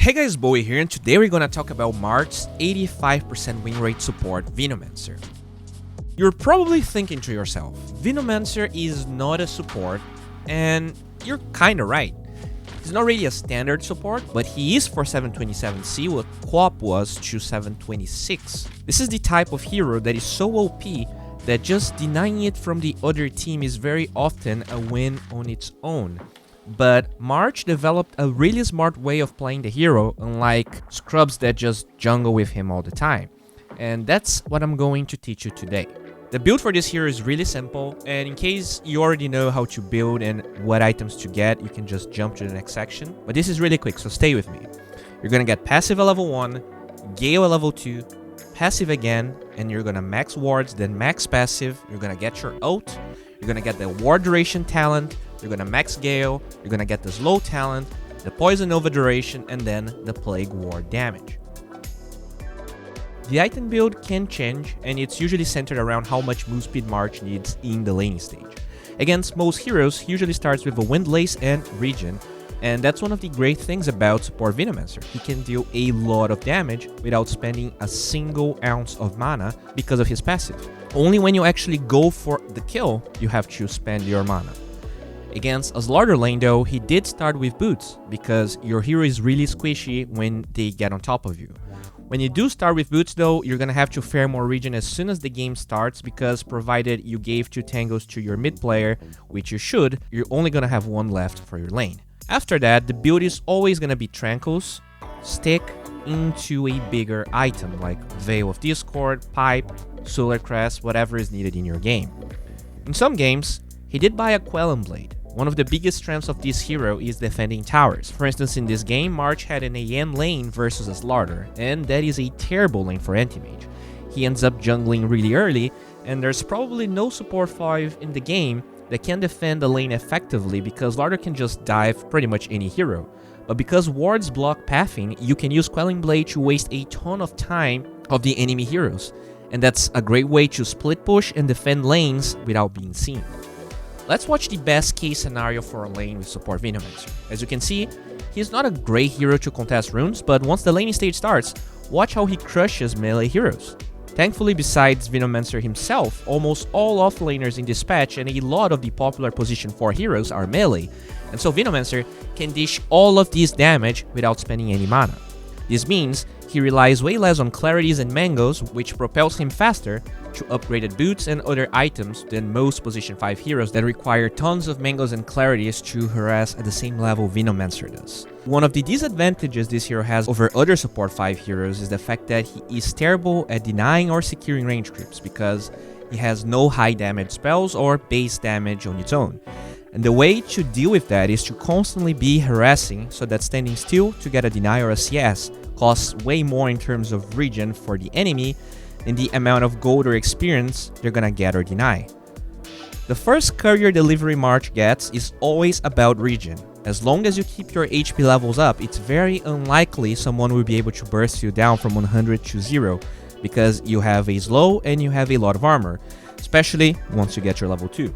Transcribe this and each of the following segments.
Hey guys, Bowie here, and today we're gonna talk about March's 85% win rate support, Venomancer. You're probably thinking to yourself, Venomancer is not a support, and you're kinda right. He's not really a standard support, but he is for 727C what QoP was to 726. This is the type of hero that is so OP that just denying it from the other team is very often a win on its own. But March developed a really smart way of playing the hero, unlike scrubs that just jungle with him all the time. And that's what I'm going to teach you today. The build for this hero is really simple, and in case you already know how to build and what items to get, you can just jump to the next section. But this is really quick, so stay with me. You're gonna get passive at level 1, Gale at level 2, passive again, and you're gonna max wards, then max passive, you're gonna get your ult, you're gonna get the ward duration talent, you're gonna max Gale, you're gonna get the slow talent, the poison nova duration, and then the plague ward damage. The item build can change, and it's usually centered around how much move speed March needs in the laning stage. Against most heroes, he usually starts with a Windlace and Regen, and that's one of the great things about support Venomancer. He can deal a lot of damage without spending a single ounce of mana because of his passive. Only when you actually go for the kill, you have to spend your mana. Against a Slaughter lane though, he did start with boots, because your hero is really squishy when they get on top of you. When you do start with boots though, you're gonna have to fare more regen as soon as the game starts, because provided you gave 2 tangos to your mid player, which you should, you're only gonna have 1 left for your lane. After that, the build is always gonna be Tranquils, stick into a bigger item like Veil of Discord, Pipe, Solar Crest, whatever is needed in your game. In some games, he did buy a Quelling Blade. One of the biggest strengths of this hero is defending towers. For instance, in this game, March had an AM lane versus a Slaughter, and that is a terrible lane for Anti-Mage. He ends up jungling really early, and there's probably no support 5 in the game that can defend the lane effectively, because Slaughter can just dive pretty much any hero. But because wards block pathing, you can use Quelling Blade to waste a ton of time of the enemy heroes, and that's a great way to split push and defend lanes without being seen. Let's watch the best case scenario for a lane with support Venomancer. As you can see, he's not a great hero to contest runes, but once the laning stage starts, watch how he crushes melee heroes. Thankfully, besides Venomancer himself, almost all offlaners in this patch and a lot of the popular position 4 heroes are melee, and so Venomancer can dish all of this damage without spending any mana. This means he relies way less on clarities and mangoes, which propels him faster to upgraded boots and other items than most position 5 heroes that require tons of mangoes and clarities to harass at the same level Venomancer does. One of the disadvantages this hero has over other support 5 heroes is the fact that he is terrible at denying or securing range creeps, because he has no high damage spells or base damage on its own. And the way to deal with that is to constantly be harassing, so that standing still to get a deny or a CS costs way more in terms of regen for the enemy than the amount of gold or experience they're gonna get or deny. The first courier delivery March gets is always about regen. As long as you keep your HP levels up, it's very unlikely someone will be able to burst you down from 100 to 0, because you have a slow and you have a lot of armor, especially once you get your level 2.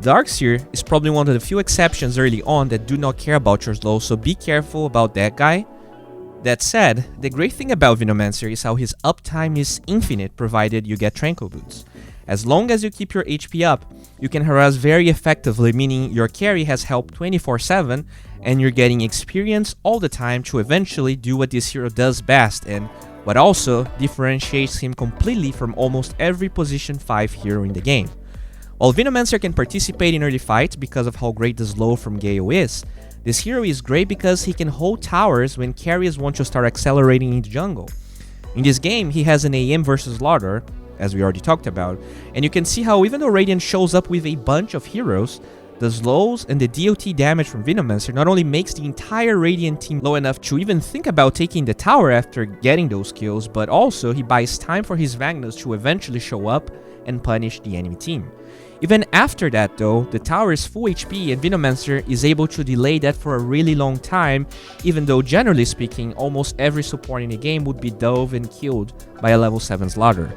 Darkseer is probably one of the few exceptions early on that do not care about your slow, so be careful about that guy. That said, the great thing about Venomancer is how his uptime is infinite provided you get Tranquil Boots. As long as you keep your HP up, you can harass very effectively, meaning your carry has help 24/7 and you're getting experience all the time to eventually do what this hero does best, and what also differentiates him completely from almost every position 5 hero in the game. While Venomancer can participate in early fights because of how great the slow from Gale is, this hero is great because he can hold towers when carriers want to start accelerating into jungle. In this game, he has an AM versus Slaughter, as we already talked about, and you can see how even though Radiant shows up with a bunch of heroes, the slows and the DOT damage from Venomancer not only makes the entire Radiant team low enough to even think about taking the tower after getting those kills, but also he buys time for his Vagnus to eventually show up and punish the enemy team. Even after that though, the tower is full HP and Venomancer is able to delay that for a really long time, even though generally speaking, almost every support in the game would be dove and killed by a level 7 Slaughter.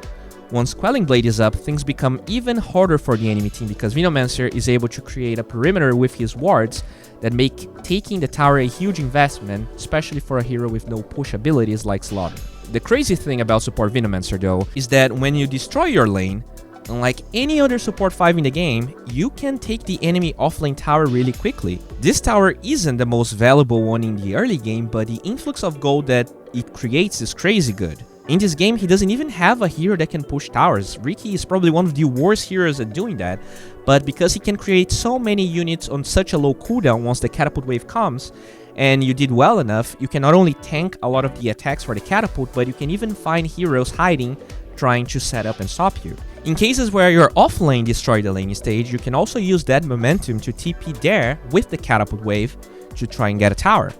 Once Quelling Blade is up, things become even harder for the enemy team because Venomancer is able to create a perimeter with his wards that make taking the tower a huge investment, especially for a hero with no push abilities like Slaughter. The crazy thing about support Venomancer though is that when you destroy your lane, unlike any other support 5 in the game, you can take the enemy offlane tower really quickly. This tower isn't the most valuable one in the early game, but the influx of gold that it creates is crazy good. In this game, he doesn't even have a hero that can push towers. Riki is probably one of the worst heroes at doing that, but because he can create so many units on such a low cooldown once the catapult wave comes, and you did well enough, you can not only tank a lot of the attacks for the catapult, but you can even find heroes hiding, trying to set up and stop you. In cases where your offlane destroyed the laning stage, you can also use that momentum to TP there with the catapult wave to try and get a tower.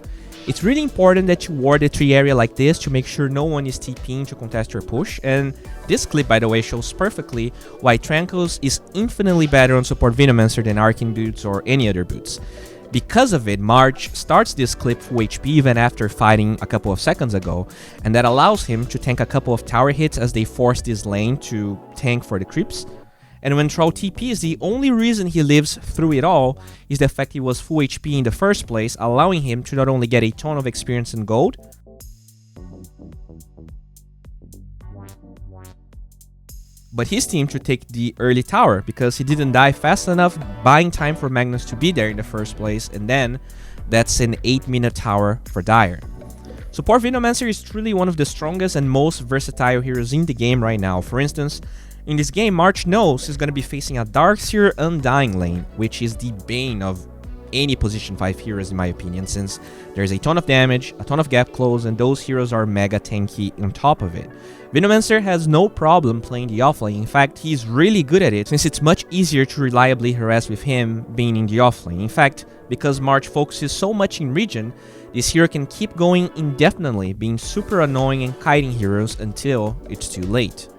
It's really important that you ward the tree area like this to make sure no one is TPing to contest your push, and this clip, by the way, shows perfectly why Trankos is infinitely better on support Venomancer than Arcane boots or any other boots. Because of it, March starts this clip full HP even after fighting a couple of seconds ago, and that allows him to tank a couple of tower hits as they force this lane to tank for the creeps. And when Troll TPs, the only reason he lives through it all is the fact he was full HP in the first place, allowing him to not only get a ton of experience and gold, but his team to take the early tower because he didn't die fast enough, buying time for Magnus to be there in the first place, and then that's an 8-minute tower for Dire. Support Venomancer is truly one of the strongest and most versatile heroes in the game right now. For instance, in this game, March knows he's going to be facing a Darkseer Undying lane, which is the bane of any position 5 heroes in my opinion, since there's a ton of damage, a ton of gap close, and those heroes are mega tanky on top of it. Venomancer has no problem playing the offlane. In fact, he's really good at it since it's much easier to reliably harass with him being in the offlane. In fact, because March focuses so much in region, this hero can keep going indefinitely, being super annoying and kiting heroes until it's too late.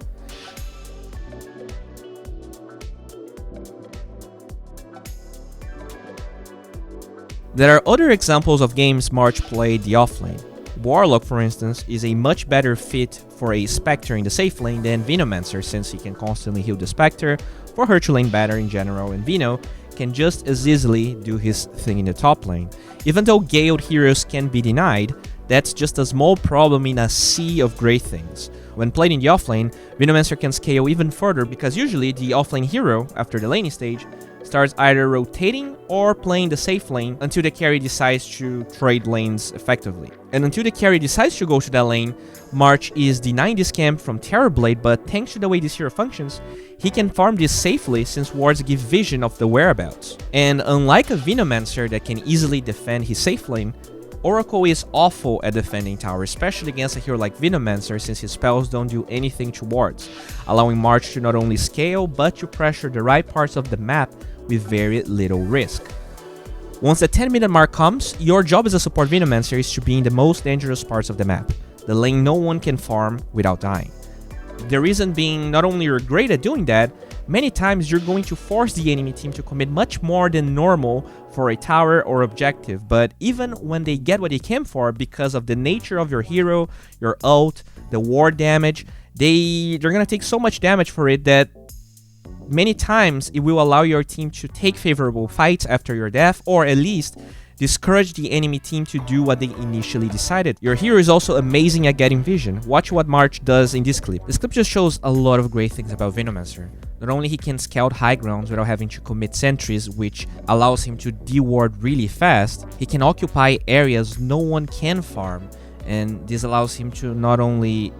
There are other examples of games March played the offlane. Warlock, for instance, is a much better fit for a Spectre in the safe lane than Venomancer, since he can constantly heal the Spectre for her to lane better in general, and Veno can just as easily do his thing in the top lane. Even though Galeed heroes can be denied, that's just a small problem in a sea of great things. When played in the offlane, Venomancer can scale even further because usually the offlane hero, after the laning stage, starts either rotating or playing the safe lane until the carry decides to trade lanes effectively. And until the carry decides to go to that lane, March is denying this camp from Terrorblade, but thanks to the way this hero functions, he can farm this safely since wards give vision of the whereabouts. And unlike a Venomancer that can easily defend his safe lane, Oracle is awful at defending tower, especially against a hero like Venomancer since his spells don't do anything to wards, allowing March to not only scale but to pressure the right parts of the map with very little risk. Once the 10-minute mark comes, your job as a support Venomancer is to be in the most dangerous parts of the map, the lane no one can farm without dying. The reason being, not only you're great at doing that, many times you're going to force the enemy team to commit much more than normal for a tower or objective, but even when they get what they came for because of the nature of your hero, your ult, the ward damage, they're gonna take so much damage for it that many times it will allow your team to take favorable fights after your death, or at least discourage the enemy team to do what they initially decided. Your hero is also amazing at getting vision. Watch what March does in this clip. This clip just shows a lot of great things about Venomancer. Not only he can scout high grounds without having to commit sentries, which allows him to de-ward really fast, he can occupy areas no one can farm, and this allows him to not only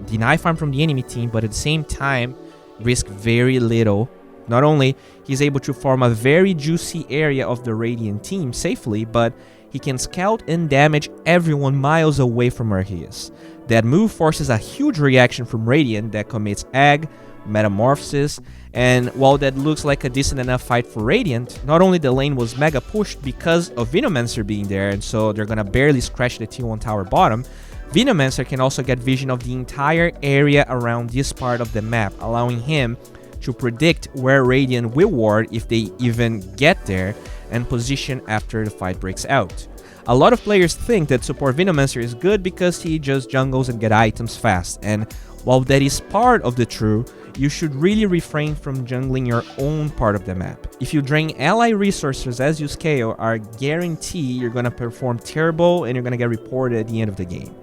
deny farm from the enemy team, but at the same time risk very little. Not only he's able to farm a very juicy area of the Radiant team safely, but he can scout and damage everyone miles away from where he is. That move forces a huge reaction from Radiant that commits Ag, Metamorphosis, and while that looks like a decent enough fight for Radiant, not only the lane was mega pushed because of Venomancer being there, and so they're gonna barely scratch the T1 tower bottom, Venomancer can also get vision of the entire area around this part of the map, allowing him to predict where Radiant will ward if they even get there, and position after the fight breaks out. A lot of players think that support Venomancer is good because he just jungles and get items fast, and while that is part of the true, you should really refrain from jungling your own part of the map. If you drain ally resources as you scale, I guarantee you're gonna perform terrible and you're gonna get reported at the end of the game.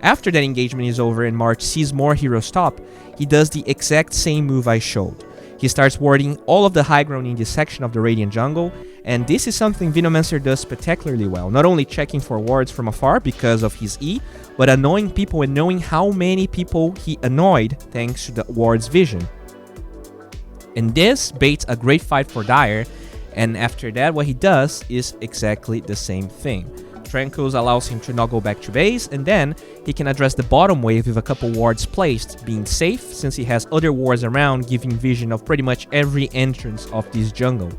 After that engagement is over and March sees more heroes top, he does the exact same move I showed. He starts warding all of the high ground in this section of the Radiant jungle, and this is something Venomancer does spectacularly well, not only checking for wards from afar because of his E, but annoying people and knowing how many people he annoyed thanks to the ward's vision. And this baits a great fight for Dire, and after that what he does is exactly the same thing. Tranquils allows him to not go back to base, and then he can address the bottom wave with a couple wards placed, being safe since he has other wards around giving vision of pretty much every entrance of this jungle,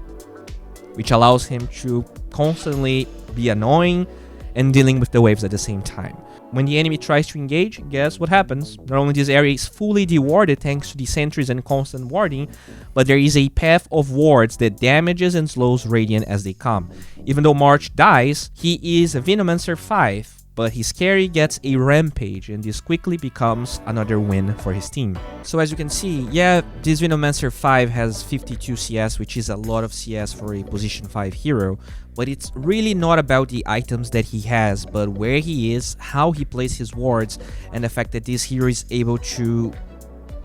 which allows him to constantly be annoying and dealing with the waves at the same time. When the enemy tries to engage, guess what happens? Not only this area is fully dewarded thanks to the sentries and constant warding, but there is a path of wards that damages and slows Radiant as they come. Even though March dies, he is a Venomancer 5, but his carry gets a rampage, and this quickly becomes another win for his team. So as you can see, yeah, this Venomancer 5 has 52 CS, which is a lot of CS for a position 5 hero, but it's really not about the items that he has, but where he is, how he plays his wards, and the fact that this hero is able to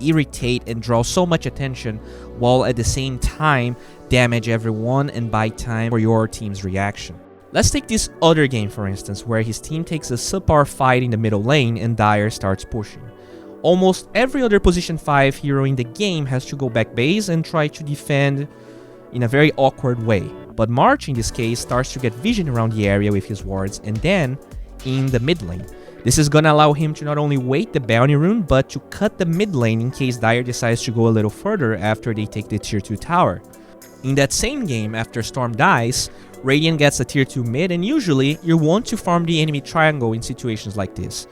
irritate and draw so much attention while at the same time damage everyone and buy time for your team's reaction. Let's take this other game for instance, where his team takes a subpar fight in the middle lane and Dire starts pushing. Almost every other position 5 hero in the game has to go back base and try to defend in a very awkward way. But March in this case starts to get vision around the area with his wards and then in the mid lane. This is gonna allow him to not only wait the bounty rune, but to cut the mid lane in case Dire decides to go a little further after they take the tier 2 tower. In that same game, after Storm dies, Radiant gets a tier 2 mid, and usually you want to farm the enemy triangle in situations like this.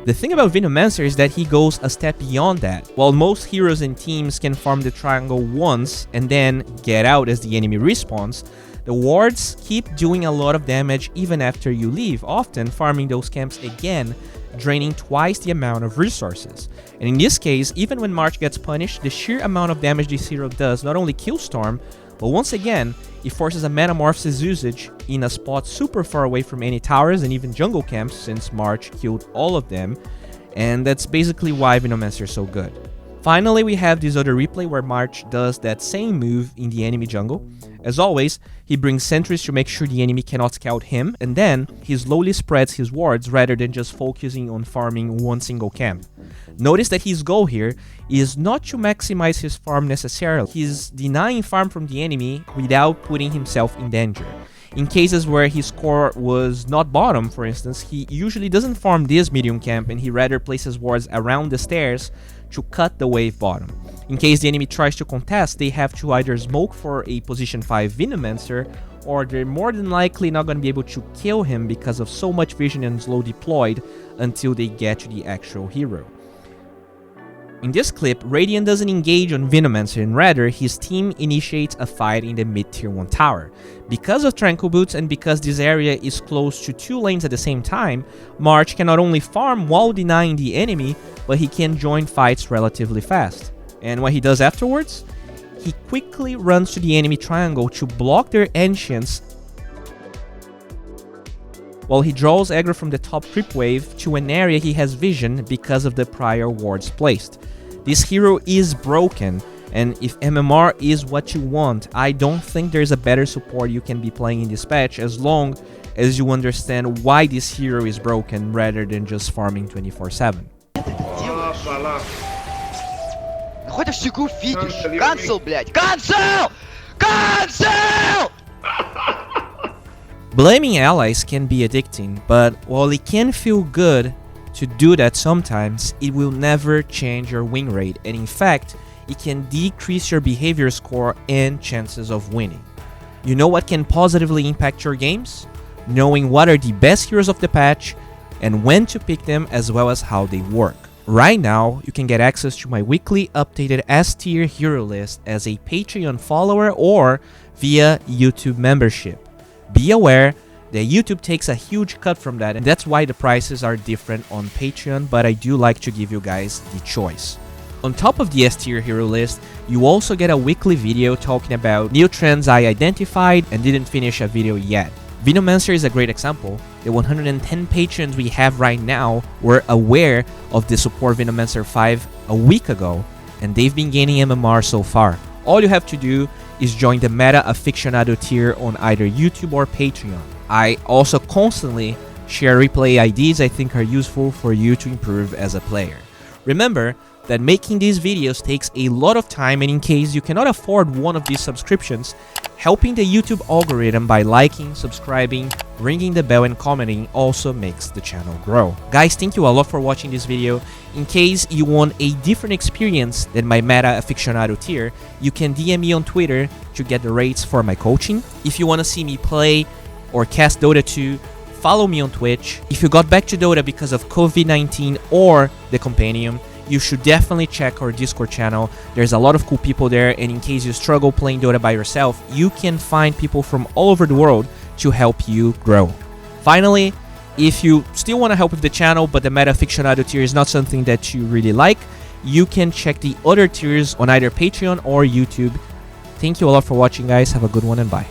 The thing about Venomancer is that he goes a step beyond that. While most heroes and teams can farm the triangle once and then get out as the enemy respawns, the wards keep doing a lot of damage even after you leave, often farming those camps again, draining twice the amount of resources. And in this case, even when March gets punished, the sheer amount of damage this hero does not only kills Storm, but once again, it forces a Metamorphosis usage in a spot super far away from any towers and even jungle camps since March killed all of them, and that's basically why Venomancer is so good. Finally, we have this other replay where March does that same move in the enemy jungle. As always, he brings sentries to make sure the enemy cannot scout him, and then he slowly spreads his wards rather than just focusing on farming one single camp. Notice that his goal here is not to maximize his farm necessarily. He's denying farm from the enemy without putting himself in danger. In cases where his core was not bottom, for instance, he usually doesn't farm this medium camp and he rather places wards around the stairs to cut the wave bottom. In case the enemy tries to contest, they have to either smoke for a position 5 Venomancer, or they're more than likely not going to be able to kill him because of so much vision and slow deployed until they get to the actual hero. In this clip, Radiant doesn't engage on Venomancer and rather his team initiates a fight in the mid tier 1 tower. Because of Tranquil Boots and because this area is close to 2 lanes at the same time, March can not only farm while denying the enemy, but he can join fights relatively fast. And what he does afterwards? He quickly runs to the enemy triangle to block their entrance while he draws aggro from the top creep wave to an area he has vision because of the prior wards placed. This hero is broken, and if MMR is what you want, I don't think there's a better support you can be playing in this patch as long as you understand why this hero is broken rather than just farming 24/7. Ходишь фигу фидишь. Cancel, блядь. Cancel! Cancel! Blaming allies can be addicting, but while it can feel good to do that sometimes, it will never change your win rate, and in fact, it can decrease your behavior score and chances of winning. You know what can positively impact your games? Knowing what are the best heroes of the patch and when to pick them as well as how they work. Right now, you can get access to my weekly updated S tier hero list as a Patreon follower or via YouTube membership. Be aware that YouTube takes a huge cut from that, and that's why the prices are different on Patreon, but I do like to give you guys the choice. On top of the S tier hero list, you also get a weekly video talking about new trends I identified and didn't finish a video yet. Venomancer is a great example. The 110 patrons we have right now were aware of the support Venomancer 5 a week ago, and they've been gaining MMR so far. All you have to do is join the Meta Aficionado tier on either YouTube or Patreon. I also constantly share replay IDs I think are useful for you to improve as a player. Remember that making these videos takes a lot of time, and in case you cannot afford one of these subscriptions, helping the YouTube algorithm by liking, subscribing, ringing the bell and commenting also makes the channel grow. Guys, thank you a lot for watching this video. In case you want a different experience than my Meta Aficionado tier, you can DM me on Twitter to get the rates for my coaching. If you want to see me play or cast Dota 2, follow me on Twitch. If you got back to Dota because of COVID-19 or the Compendium, you should definitely check our Discord channel. There's a lot of cool people there, and in case you struggle playing Dota by yourself, you can find people from all over the world to help you grow. Finally, if you still want to help with the channel, but the Meta Aficionado tier is not something that you really like, you can check the other tiers on either Patreon or YouTube. Thank you a lot for watching, guys. Have a good one, and bye.